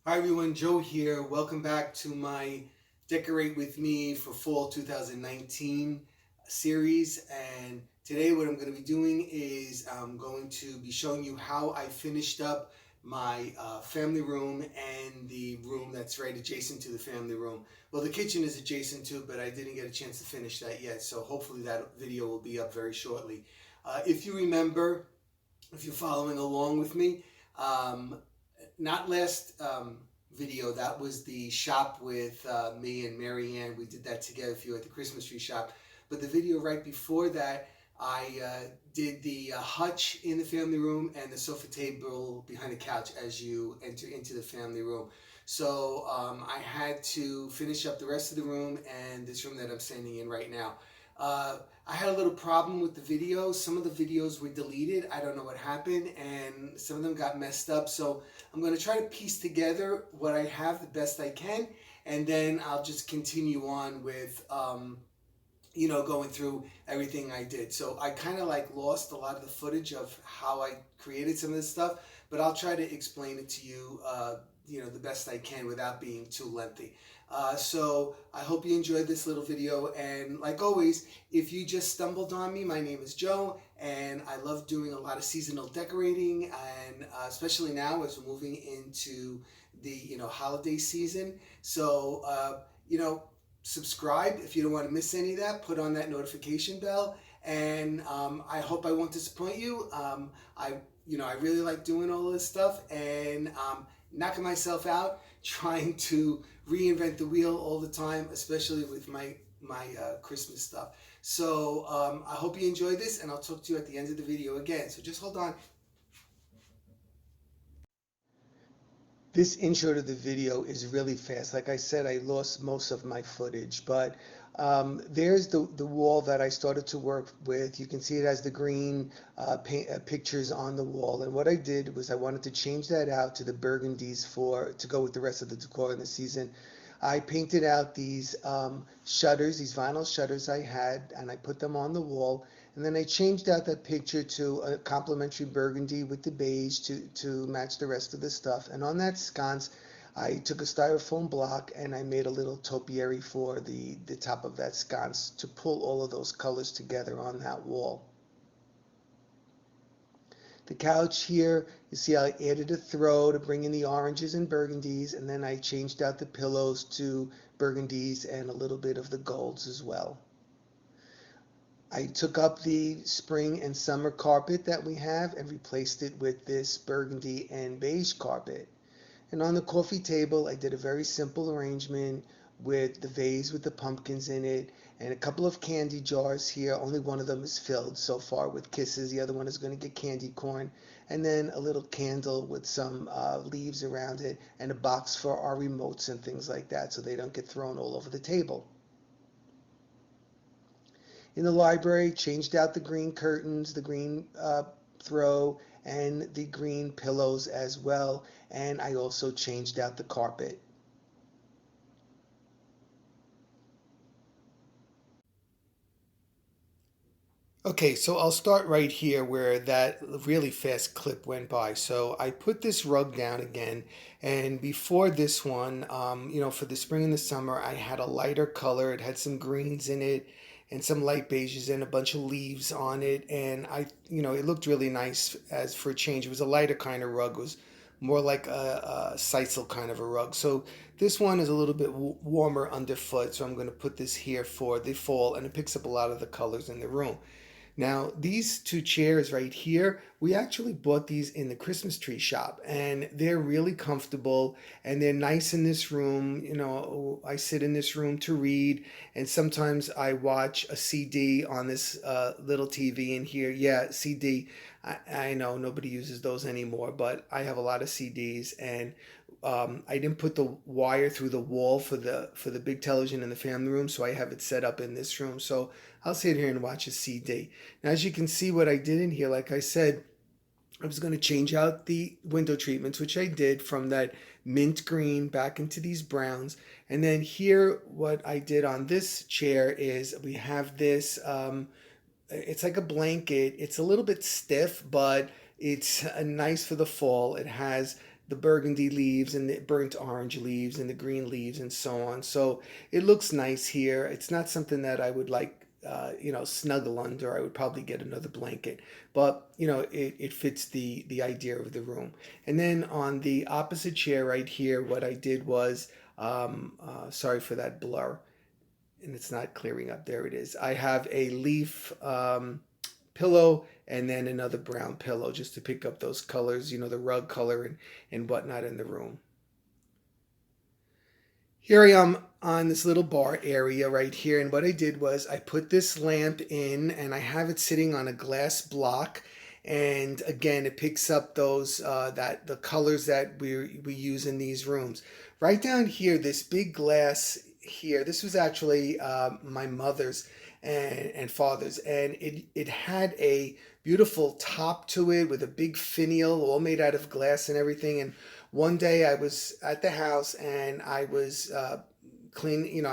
Hi everyone, Joe here. Welcome back to my Decorate With Me for Fall 2019 series. And today what I'm going to be doing is I'm going to be showing you how I finished up my family room and the room that's right adjacent to the family room. Well, the kitchen is adjacent to it, but I didn't get a chance to finish that yet. So hopefully that video will be up very shortly. If you remember, if you're following along with me, um, not last video, that was the shop with me and Marianne. We did that together for you at the Christmas tree shop. But the video right before that, I did the hutch in the family room and the sofa table behind the couch as you enter into the family room. So I had to finish up the rest of the room and this room that I'm standing in right now. I had a little problem with the videos. Some of the videos were deleted. I don't know what happened, and some of them got messed up. So I'm going to try to piece together what I have the best I can, and then I'll just continue on with, going through everything I did. So I kind of like lost a lot of the footage of how I created some of this stuff, but I'll try to explain it to you, the best I can without being too lengthy. So I hope you enjoyed this little video. And like always, if you just stumbled on me, my name is Joe, and I love doing a lot of seasonal decorating, and especially now as we're moving into the holiday season. So subscribe if you don't want to miss any of that. Put on that notification bell, and I hope I won't disappoint you. I really like doing all this stuff, and knocking myself out trying to reinvent the wheel all the time, especially with my Christmas stuff. So I hope you enjoy this, and I'll talk to you at the end of the video again. So just hold on. This intro to the video is really fast. Like I said, I lost most of my footage, but there's the wall that I started to work with. You can see it has the green pictures on the wall. And what I did was I wanted to change that out to the burgundies to go with the rest of the decor in the season. I painted out these shutters, these vinyl shutters I had, and I put them on the wall. And then I changed out that picture to a complementary burgundy with the beige to match the rest of the stuff. And on that sconce, I took a styrofoam block and I made a little topiary for the top of that sconce to pull all of those colors together on that wall. The couch here, you see I added a throw to bring in the oranges and burgundies, and then I changed out the pillows to burgundies and a little bit of the golds as well. I took up the spring and summer carpet that we have and replaced it with this burgundy and beige carpet. And on the coffee table, I did a very simple arrangement with the vase with the pumpkins in it and a couple of candy jars here. Only one of them is filled so far with kisses. The other one is going to get candy corn. And then a little candle with some leaves around it and a box for our remotes and things like that so they don't get thrown all over the table. In the library, changed out the green curtains, the green throw, and the green pillows as well. And I also changed out the carpet. Okay, so I'll start right here where that really fast clip went by. So I put this rug down again, and before this one, for the spring and the summer, I had a lighter color. It had some greens in it and some light beiges and a bunch of leaves on it, and it looked really nice as for a change. It was a lighter kind of rug. It was more like a sisal kind of a rug. So this one is a little bit warmer underfoot, so I'm going to put this here for the fall, and it picks up a lot of the colors in the room. Now, these two chairs right here, we actually bought these in the Christmas tree shop, and they're really comfortable and they're nice in this room. I sit in this room to read, and sometimes I watch a CD on this little TV in here. Yeah, CD. I know nobody uses those anymore, but I have a lot of CDs, and I didn't put the wire through the wall for the big television in the family room, so I have it set up in this room. So I'll sit here and watch a CD. Now, as you can see, what I did in here, like I said, I was going to change out the window treatments, which I did from that mint green back into these browns. And then here, what I did on this chair is we have this, it's like a blanket. It's a little bit stiff, but it's nice for the fall. It has the burgundy leaves and the burnt orange leaves and the green leaves and so on. So it looks nice here. It's not something that I would like, snuggle under. I would probably get another blanket, but it fits the idea of the room. And then on the opposite chair right here, what I did was, sorry for that blur, and it's not clearing up. There it is. I have a leaf pillow and then another brown pillow just to pick up those colors, the rug color and whatnot in the room. Here I am on this little bar area right here, and what I did was I put this lamp in and I have it sitting on a glass block, and again it picks up those the colors that we use in these rooms. Right down here, this big glass here, this was actually my mother's and father's, and it had a beautiful top to it with a big finial all made out of glass and everything. And one day I was at the house and I was I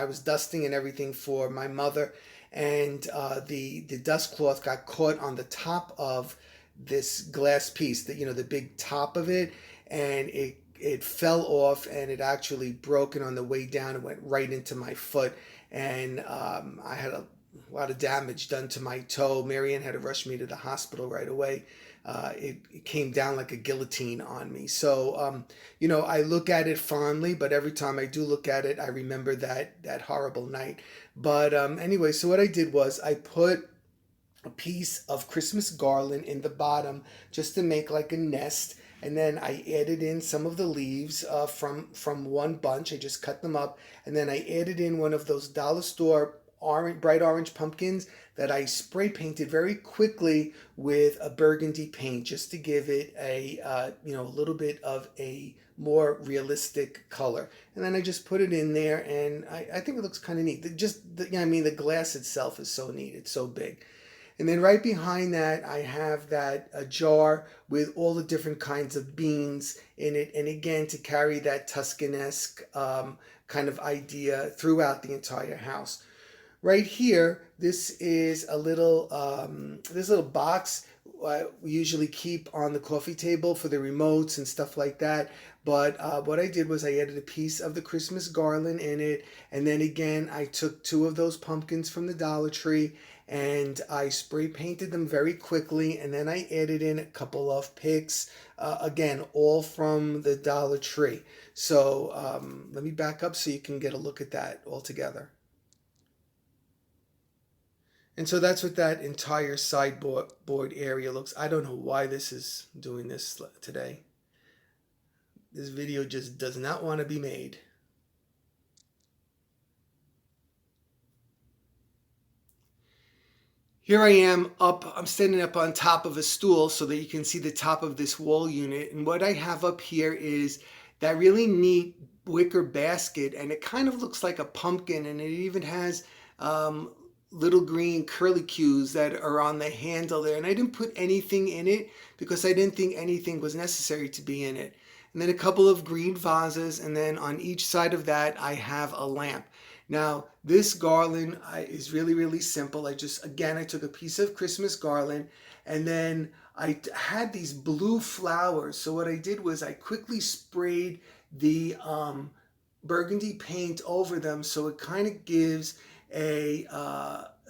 was dusting and everything for my mother, and the dust cloth got caught on the top of this glass piece, the big top of it, and it fell off and it actually broke, and on the way down it went right into my foot, and I had a lot of damage done to my toe. Marianne had to rush me to the hospital right away. It came down like a guillotine on me. So, I look at it fondly, but every time I do look at it, I remember that horrible night. But anyway, so what I did was I put a piece of Christmas garland in the bottom just to make like a nest. And then I added in some of the leaves from one bunch. I just cut them up. And then I added in one of those dollar store bright orange pumpkins that I spray painted very quickly with a burgundy paint just to give it a little bit of a more realistic color. And then I just put it in there, and I think it looks kind of neat. The glass itself is so neat. It's so big. And then right behind that, I have a jar with all the different kinds of beans in it. And again, to carry that Tuscanesque kind of idea throughout the entire house. Right here, this is a little box we usually keep on the coffee table for the remotes and stuff like that. But what I did was I added a piece of the Christmas garland in it. And then again, I took 2 of those pumpkins from the Dollar Tree and I spray painted them very quickly. And then I added in a couple of picks, again, all from the Dollar Tree. So let me back up so you can get a look at that all together. And so that's what that entire sideboard area looks. I don't know why this is doing this today. This video just does not want to be made. Here I am I'm standing up on top of a stool so that you can see the top of this wall unit. And what I have up here is that really neat wicker basket, and it kind of looks like a pumpkin, and it even has little green curlicues that are on the handle there. And I didn't put anything in it because I didn't think anything was necessary to be in it. And then a couple of green vases, and then on each side of that I have a lamp. Now this garland is really, really simple. I took a piece of Christmas garland, and then I had these blue flowers. So what I did was I quickly sprayed the burgundy paint over them, so it kind of gives it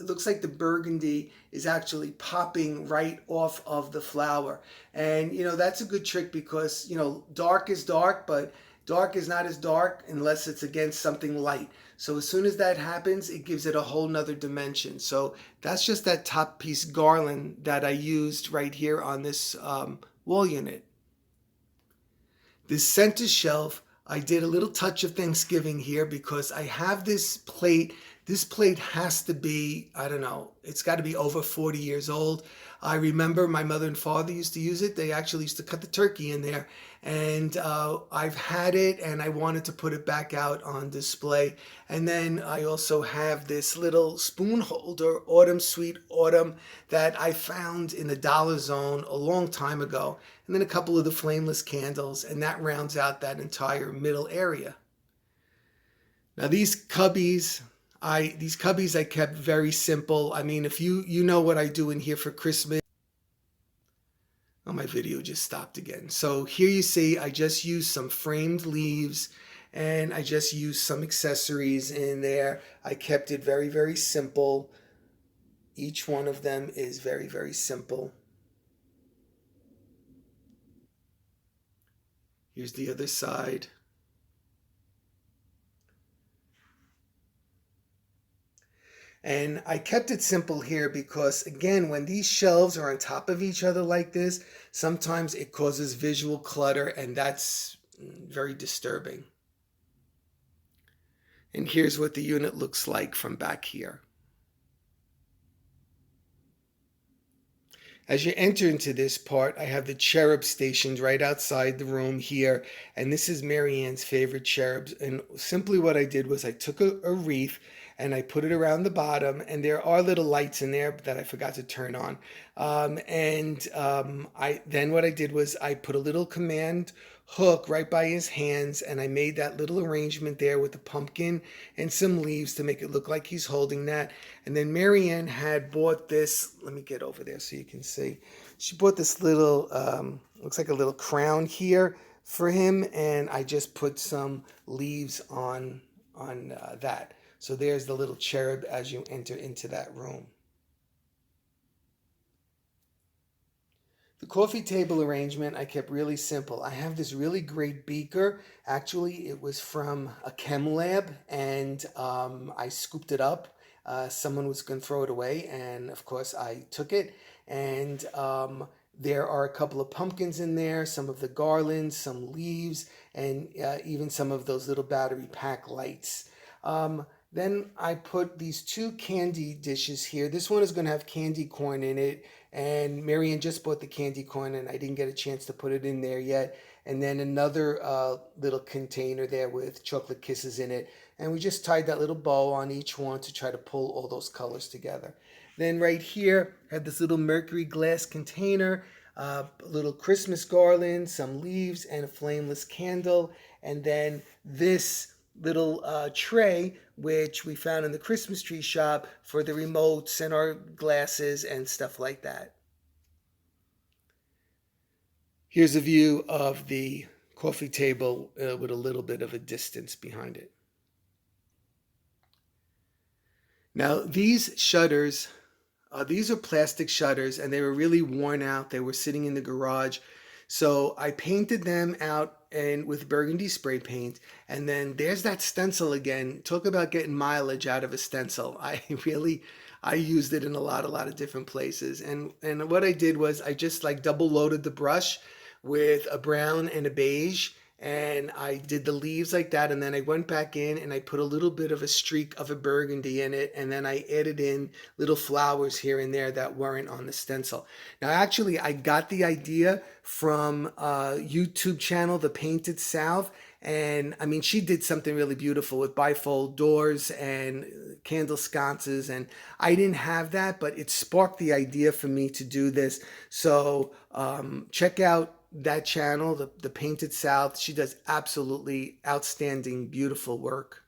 looks like the burgundy is actually popping right off of the flower. And that's a good trick because dark is dark, but dark is not as dark unless it's against something light. So as soon as that happens, it gives it a whole nother dimension. So that's just that top piece garland that I used right here on this wall unit. This center shelf, I did a little touch of Thanksgiving here because I have this plate. This plate has to be, I don't know, it's got to be over 40 years old. I remember my mother and father used to use it. They actually used to cut the turkey in there. And I've had it, and I wanted to put it back out on display. And then I also have this little spoon holder, Autumn Sweet Autumn, that I found in the Dollar Zone a long time ago. And then a couple of the flameless candles, and that rounds out that entire middle area. Now these cubbies I kept very simple. I mean, if you know what I do in here for Christmas. Oh, my video just stopped again. So here you see I just used some framed leaves and I just used some accessories in there. I kept it very, very simple. Each one of them is very, very simple. Here's the other side. And I kept it simple here because, again, when these shelves are on top of each other like this, sometimes it causes visual clutter, and that's very disturbing. And here's what the unit looks like from back here. As you enter into this part, I have the Cherub Stations right outside the room here, and this is Marianne's favorite cherubs. And simply what I did was I took a wreath and I put it around the bottom, and there are little lights in there that I forgot to turn on. Then what I did was I put a little command hook right by his hands, and I made that little arrangement there with the pumpkin and some leaves to make it look like he's holding that. And then Marianne had bought this, let me get over there so you can see. She bought this little, looks like a little crown here for him, and I just put some leaves on that. So there's the little cherub as you enter into that room. The coffee table arrangement I kept really simple. I have this really great beaker. Actually, it was from a chem lab, and I scooped it up. Someone was going to throw it away, and of course I took it. And there are a couple of pumpkins in there, some of the garlands, some leaves, and even some of those little battery pack lights. Then I put these two candy dishes here. This one is going to have candy corn in it, and Marianne just bought the candy corn, and I didn't get a chance to put it in there yet. And then another little container there with chocolate kisses in it, and we just tied that little bow on each one to try to pull all those colors together. Then right here, I had this little mercury glass container, a little Christmas garland, some leaves, and a flameless candle, and then this little tray which we found in the Christmas tree shop for the remotes and our glasses and stuff like that. Here's a view of the coffee table with a little bit of a distance behind it. Now these shutters, these are plastic shutters, and they were really worn out. They were sitting in the garage. So I painted them out and with burgundy spray paint, and then there's that stencil again. Talk about getting mileage out of a stencil. I used it in a lot of different places. And what I did was I just like double loaded the brush with a brown and a beige, and I did the leaves like that, and then I went back in and I put a little bit of a streak of a burgundy in it, and then I added in little flowers here and there that weren't on the stencil. Now actually I got the idea from a YouTube channel, The Painted South, and I mean she did something really beautiful with bifold doors and candle sconces, and I didn't have that, but it sparked the idea for me to do this. So check out that channel, the Painted South. She does absolutely outstanding, beautiful work.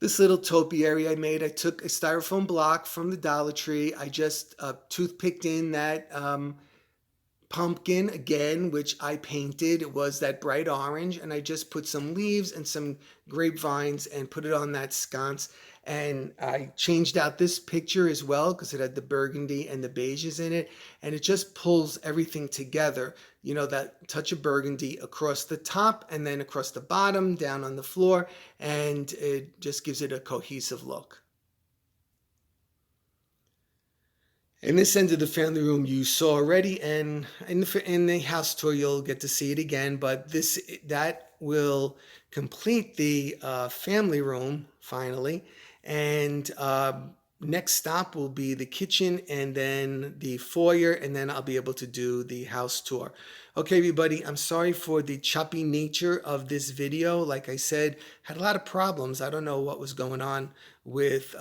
This little topiary I made, I took a styrofoam block from the Dollar Tree. I just toothpicked in that pumpkin again, which I painted. It was that bright orange, and I just put some leaves and some grapevines and put it on that sconce. And I changed out this picture as well because it had the burgundy and the beiges in it, and it just pulls everything together. You know, that touch of burgundy across the top and then across the bottom, down on the floor, and it just gives it a cohesive look. In this end of the family room you saw already, and in the house tour you'll get to see it again, but that will complete the family room finally. And next stop will be the kitchen and then the foyer, and then I'll be able to do the house tour. Okay, everybody, I'm sorry for the choppy nature of this video. Like I said, had a lot of problems. I don't know what was going on with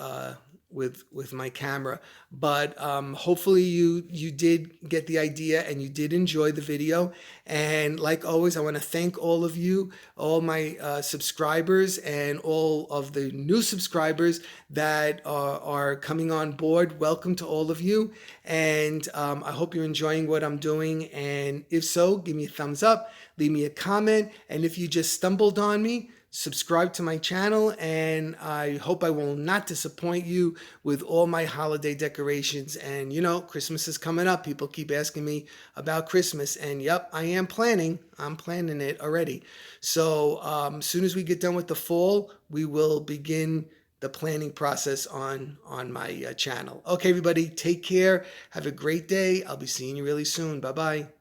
with my camera. But hopefully you did get the idea and you did enjoy the video. And like always, I want to thank all of you, all my subscribers, and all of the new subscribers that are coming on board. Welcome to all of you, and I hope you're enjoying what I'm doing. And if so, give me a thumbs up, leave me a comment, and if you just stumbled on me, subscribe to my channel, and I hope I will not disappoint you with all my holiday decorations. And you know, Christmas is coming up. People keep asking me about Christmas, and yep, I'm planning it already. So as soon as we get done with the fall, we will begin the planning process on my channel. Okay, everybody, take care. Have a great day. I'll be seeing you really soon. Bye bye.